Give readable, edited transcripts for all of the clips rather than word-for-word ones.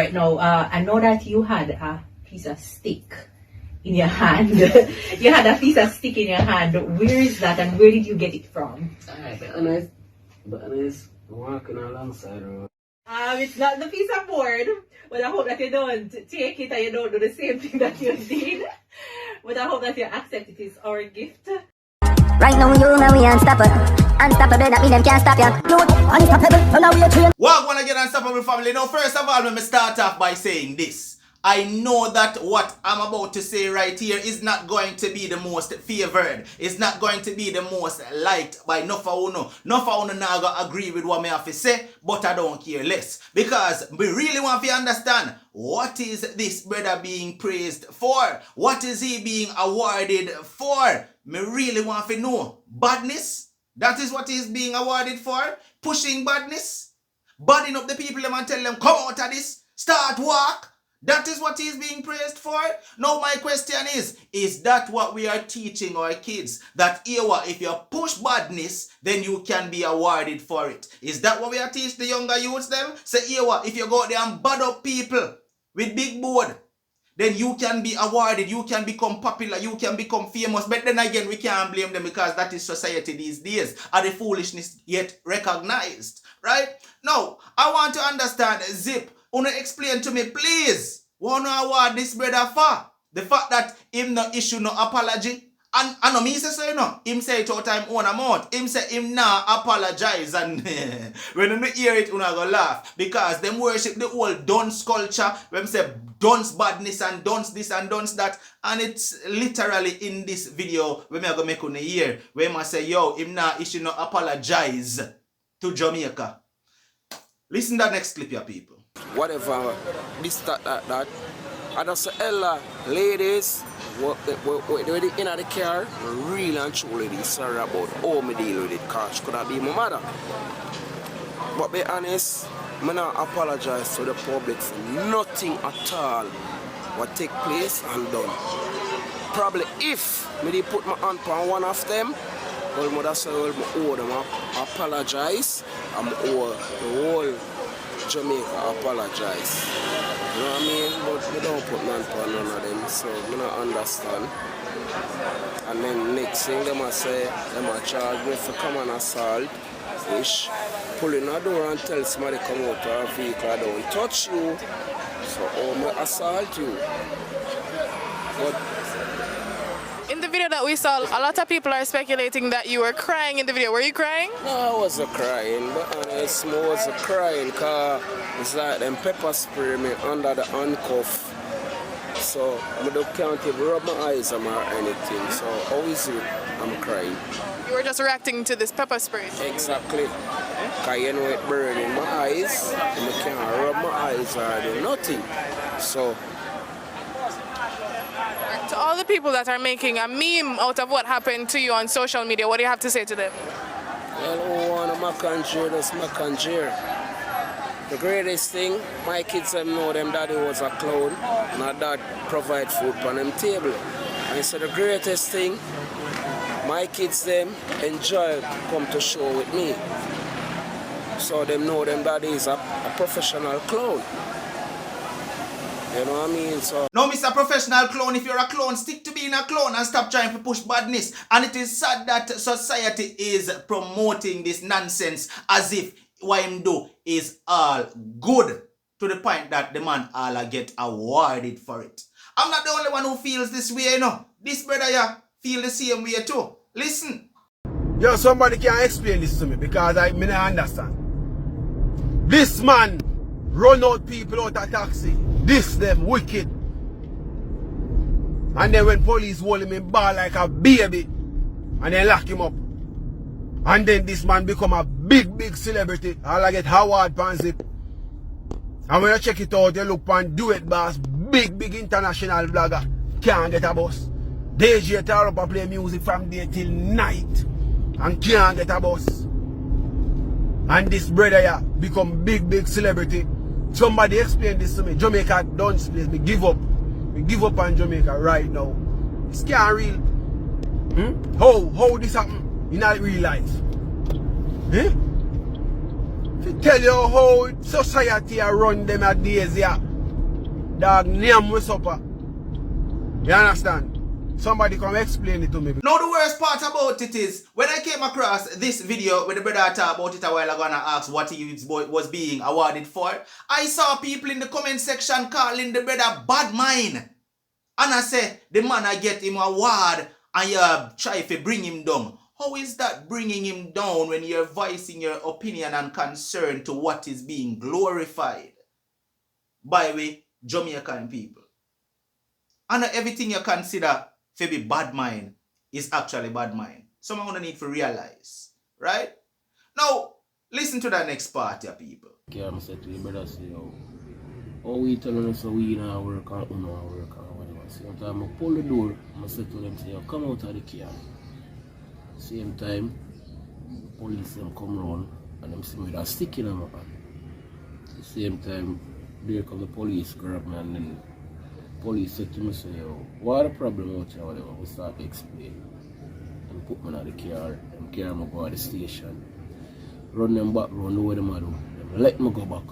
Alright, now, I know that you had a piece of stick in your hand. You had a piece of stick in your hand. Where is that and where did you get it from? Alright, be honest, walking alongside the road. It's not the piece of board, but I hope that you don't take it and you don't do the same thing that you did. But I hope that you accept it is our gift. Right now, you know we unstoppable. Unstoppable, that mean them can't stop ya. Unstoppable, now we are trained. What wanna get unstoppable, family? Now, first of all, let me start off by saying this. I know that what I'm about to say right here is not going to be the most favored. It's not going to be the most liked by enough of you. Enough of you not gonna agree with what me have to say, but I don't care less. Because we really want to understand, what is this brother being praised for? What is he being awarded for? Me really want to know. Badness? That is what he's being awarded for? Pushing badness? Badding up the people and tell them, come out of this, start walk? That is what he's being praised for? Now my question is that what we are teaching our kids? That if you push badness, then you can be awarded for it. Is that what we are teaching the younger youths them? Say, if you go out there and bad up people with big board, then you can be awarded, you can become popular, you can become famous. But then again, we can't blame them because that is society these days. And the foolishness yet recognized. Right? Now, I want to understand, Zip, wanna explain to me, please, what no award this brother for? The fact that him no issue no apology. And I know me say so, you know. Him say it out time own amount. Him say him nah apologize. And when you hear it, you go laugh. Because them worship the whole dunce culture. When say dunce badness and dunce this and dunce that. And it's literally in this video when I go make on a year. When I say, yo, him nah issue no apologize to Jamaica. Listen to that next clip, your people. Whatever, this, that. And that's the ladies, when they're in the car, really and truly sorry about how me deal with it, because she could have been my mother. But be honest, I not apologize to the public for nothing at all what take place and done. Probably if me put my hand on one of them, well, that's why I owe them apologize, and I owe the whole Jamaica apologize. You know what I mean? But we don't put none on none of them, so we don't understand. And then next thing they must say, they must charge me for common assault, which pulling a door and tell somebody come out of a vehicle, I don't touch you, so how may I assault you? But in the video that we saw, a lot of people are speculating that you were crying in the video. Were you crying? No, I wasn't crying, but honest, I wasn't crying because it's like them pepper spray me under the handcuff. So I can't even rub my eyes or anything. So how is it I'm crying? You were just reacting to this pepper spray? Exactly. Because you know it burning my eyes, and I can't rub my eyes or do nothing. So to all the people that are making a meme out of what happened to you on social media, what do you have to say to them? Well, one of my country, that's my country. The greatest thing, my kids know them daddy was a clown, my dad provide food on them table. And so the greatest thing, my kids them enjoy come to show with me. So them know them daddy is a professional clown. You know what I mean? So no, Mr. Professional Clown, if you're a clown, stick to being a clown and stop trying to push badness. And it is sad that society is promoting this nonsense as if what him do is all good, to the point that the man all get awarded for it. I'm not the only one who feels this way, you know. This brother here feel the same way too. Listen. Yo, somebody can explain this to me because I don't understand. This man run out people out of taxi. This them wicked. And then when police hold him in bar like a baby and then lock him up. And then this man become a big celebrity. All I get Howard Panzip. And when you check it out, you look on Do It Boss, big international blogger. Can't get a bus. DJ tear up and play music from day till night. And can't get a bus. And this brother here become big celebrity. Somebody explain this to me. Jamaica don't place. Me give up. We give up on Jamaica right now. It's can't real. How this happen in our real life? To tell you how society run them at days here. dog name with supper. You understand? Somebody come explain it to me. Now the worst part about it is, when I came across this video with the brother talk about it a while ago and I asked what he was being awarded for, I saw people in the comment section calling the brother Badman. And I say, the man I get him award and you try to bring him down. How is that bringing him down when you're voicing your opinion and concern to what is being glorified by we Jamaican people? And everything you consider to be bad mind is actually bad mind. Someone gonna need to realize, right? Now, listen to the next part, ya people. Okay, I'm saying to you, brother, say, oh, we telling us we not work or we not work or whatever. Same time, I pull the door, I say to them, say, come out of the car. Same time, police them come round and them see me with a stick in my hand. The same time, there come the police grab me and then police said to me, say, yo, what the problem out here, whatever, we start to explain. And put me in the car, and carry me go to the station. Run them back, run the way them do. Them let me go back.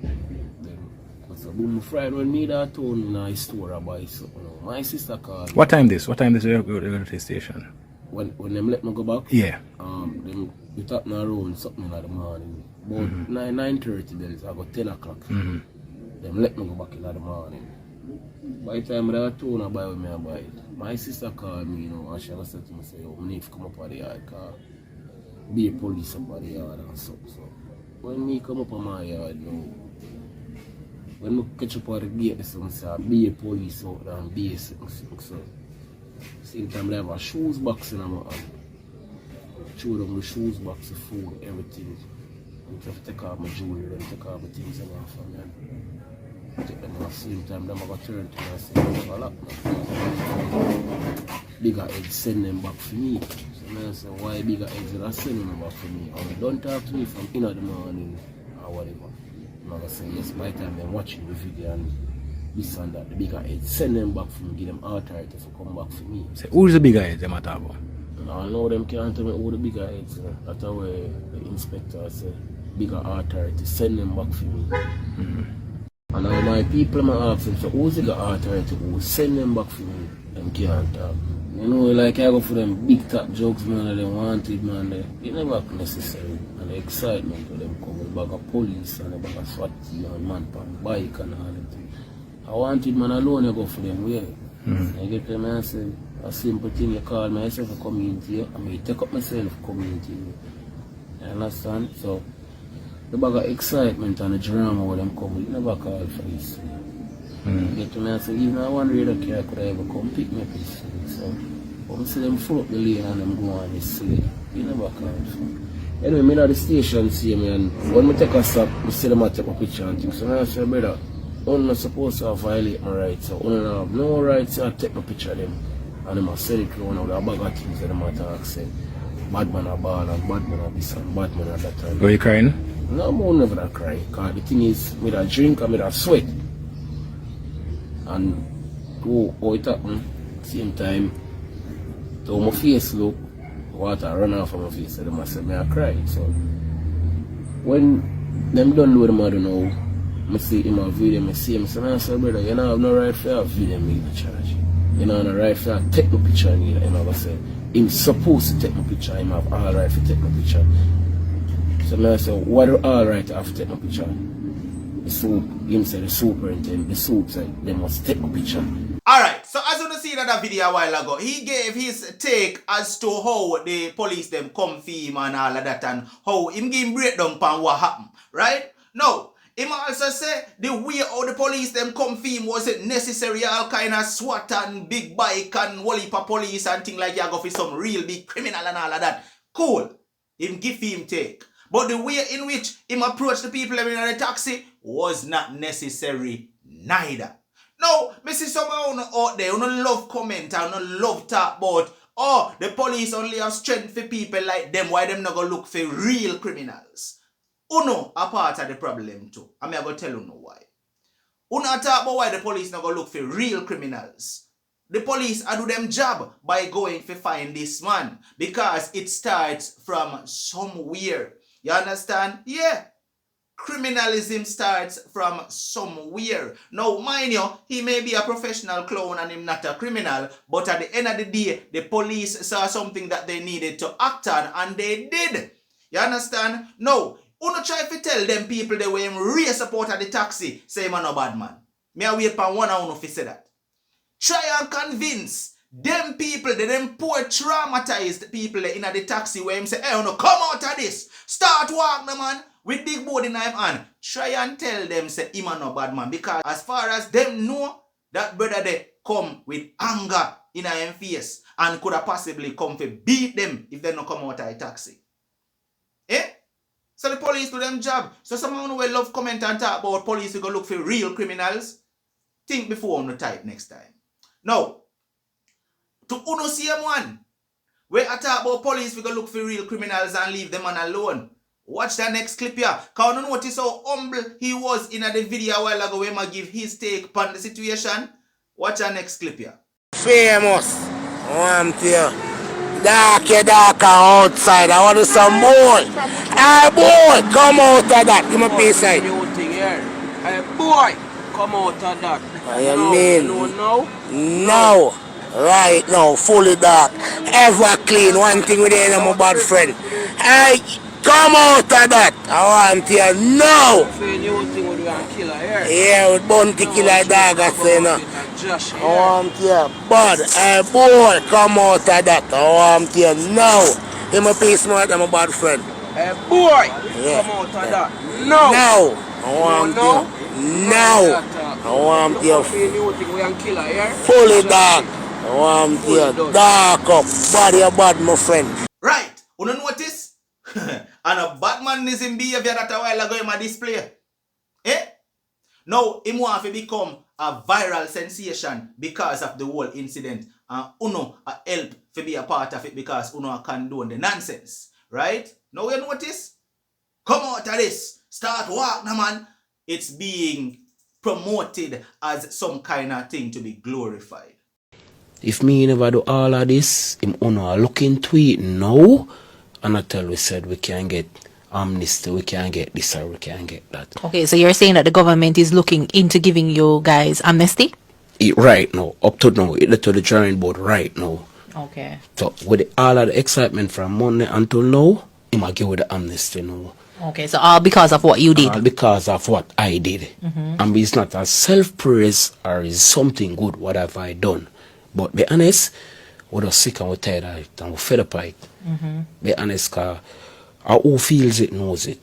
Then, because I boom Friday when me that town in a store I buy something. My sister called me. What time this? What time this you go to the station? When them let me go back? Yeah. Them we talk around something in the morning. About 9:30 then I got 10 o'clock. Them let me go back in the morning. By the time I told her buy with me, I buy it. My sister called me, you know, and she said to me, say, oh, I need to come up on the yard, because be a police up on the yard and stuff. So when me come up on my yard, you know, when I catch up on the gate, I say, be a police out there and be a something. So same time I have a shoes box in my hand. Show them the shoes box, the food, everything. And I have to take off my jewelry and take off my things and off from them. Take them at the same time, them I go turn to me and say, well, bigger eggs send them back for me. So I say, why bigger eggs are sending them back for me? And don't talk to me from in the morning or whatever. And I go say, yes, by the time they're watching the video and this and that, the bigger eggs send them back for me, give them authority to come back for me. So who's the bigger head them at about? I know them can't tell me who the bigger heads are. That's why the inspector said, bigger authority, send them back for me. And now my people I ask them, so who's the authority who send them back for me? Them can't talk. You know, like I go for them big top jokes, man, and they wanted, man, they never necessary. And the excitement of them come with a bag of police and a bag of SWAT team and man pan bike and all that thing. I wanted man alone, I go for them, yeah. I get them and say, a simple thing, you call myself a community, I may take up myself a community. You understand? So, the bag of excitement and the drama where them come, you never call for this. You get to me and say, even I one radar car could I ever come pick me up this thing. So, when I see them float up the lane and them go on this silly, you never call for. Anyway, I'm at the station, see me, and when I take a stop, I see them take a picture and things. So I say, brother, I'm not supposed to violate my rights, so I don't have no rights to take a picture of them. And them sell it to one of the bag of things that them attack, say, Badman a ball and Badman a this and Badman at that time. Were you crying? No, I'm never cry, because the thing is, with a drink and with a sweat. And how it happened, same time, to my face look, water run off of my face, so they must say me I cry. So when them done with them, I don't know, I see him a video, I see him, I say, brother, you don't have no right for a video me in charge. You don't have no right for take my picture either. And I go say, he's supposed to take my picture, him have all right to take my picture. So I say, what do all right to have to take my picture? The him said the superintendent, the suit said they must take a picture. Alright, so as you see that video a while ago, he gave his take as to how the police them come for him and all of that and how him give him breakdown on what happened, right? Now, him also say the way how the police them come for him wasn't necessary, all kind of SWAT and big bike and whole heap of police and thing like you go for some real big criminal and all of that. Cool. Him give him take. But the way in which him approach the people in the taxi was not necessary neither. Now, me see someone out there who don't love comment and don't love talk about, oh, the police only have strength for people like them, why them not go look for real criminals. Uno a part of the problem too. I'm going to tell you no why. Uno talk about why the police not go look for real criminals. The police do them job by going to find this man because it starts from somewhere. You understand? Yeah. criminalism starts from somewhere. Now, mind you, he may be a professional clown and him not a criminal, but at the end of the day, the police saw something that they needed to act on, and they did. You understand? Now, uno try to tell them people they were him race support at the taxi, say man no bad man. Me a wait for one and uno fi say that. Try and convince them people, them poor traumatized people in the taxi where him say, hey, no, come out of this. Start walk, no man, with big board in him hand. Try and tell them, say, him no bad man. Because as far as them know, that brother they come with anger in him face and could have possibly come to beat them if they don't come out of the taxi. Eh? So the police do them job. So someone who will love comment and talk about police who go look for real criminals, think before on the type next time. Now, to uno see one, where I talk about police, we go look for real criminals and leave them on alone. Watch the next clip here. Can you notice how humble he was in the video a while ago when I give his take on the situation? Watch the next clip here. Famous. I'm here. Darker outside. I want to some more. Hey boy, come out of that. Give me a piece side. Hey boy, come out of that. I mean, No. now. Right now, fully dark, ever clean. One thing with the my bad friend. Hey, come out of that. I want you now. Yeah, with bounty killer dog, I say no. I want you, bud. Hey boy, come out of that. I want you now. Him a piece more than my bad friend. Hey boy, Yeah. come out of that. No. Now. I want you. Now. I want you. Fully dark. I want you dark up, body a bad, my friend. Right, you notice? And a Badmanism behavior that a while ago in my display. Eh? Now, him want to become a viral sensation because of the whole incident. And uno a help to be a part of it because uno a condone the nonsense. Right? Now you notice? Come out of this. Start walk, now man. It's being promoted as some kind of thing to be glorified. If me never do all of this, him uno look into it now, and I tell we said we can get amnesty, we can get this or we can get that. Okay, so you're saying that the government is looking into giving you guys amnesty? Right now, up to now, it to the drawing board right now. Okay. So with all of the excitement from Monday until now, he might give with the amnesty now. Okay, so all because of what you did? All because of what I did. And it's not a self-praise or is something good, what have I done. But be honest, we're just sick and we're tired of it and we're fed up of it. Be honest, because who feels it knows it.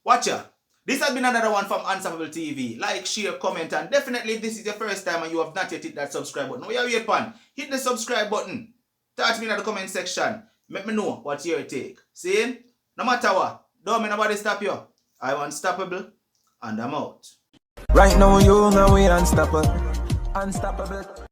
Watch ya. This has been another one from Unstoppable TV. Like, share, comment, and definitely if this is your first time and you have not yet hit that subscribe button, where you pan, hit the subscribe button. Talk to me in the comment section. Let me know what's your take. See? No matter what, don't make nobody stop you. I'm unstoppable and I'm out. Right now you know we unstoppable. Unstoppable.